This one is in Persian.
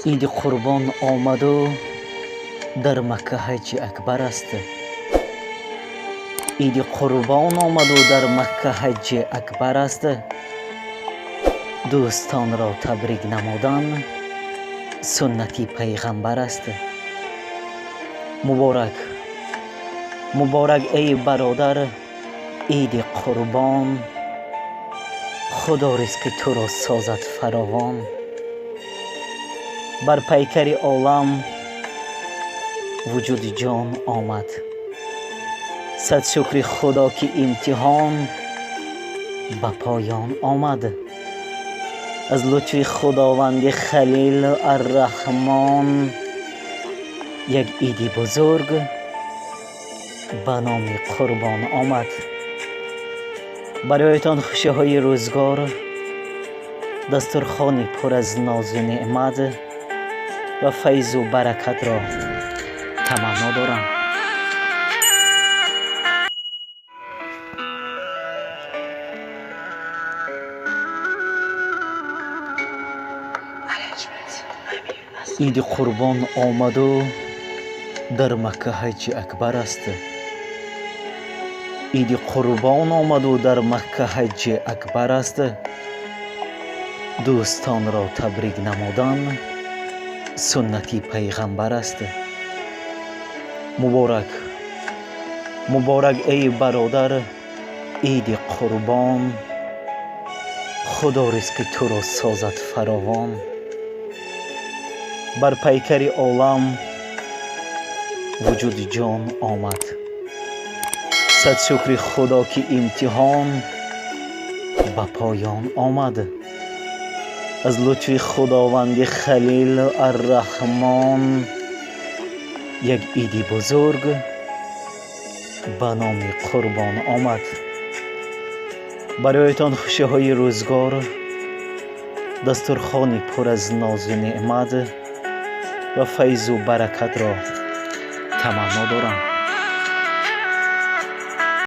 عید قربان آمد و در مکه حج اکبر است. عید قربان آمد و در مکه حج اکبر است. دوستان را تبریک نمودن سنتی پیغمبر است. مبارک مبارک ای برادر عید قربان، خدا رزق تو را سازد فراوان. بر پیکر عالم وجود جان آمد، صد شکر خدا که امتحان به پایان آمد. از لطف خداوند خلیل الرحمن یک عید بزرگ به نام قربان آمد. برایتان خوشی های روزگار، دسترخوانی پر از ناز و نعمت و فیض و برکت را تمنا دارم. عید قربان آمد و در مکه حج اکبر است. عید قربان آمد و در مکه حج اکبر است. دوستان را تبریک نمودن سنتی پیغمبر است. مبارک مبارک ای برادر عید قربان، خدا رزق تو را سازد فراوان. بر پیکر عالم وجود جان آمد، صد شکر خدا که امتحان به پایان آمد. از لطف خداوند خلیل الرحمن یک عید بزرگ به نام قربان آمد. برایتان خوشی های روزگار، دسترخوانی پر از ناز و نعمت و فیض و برکت را تمنا دارم.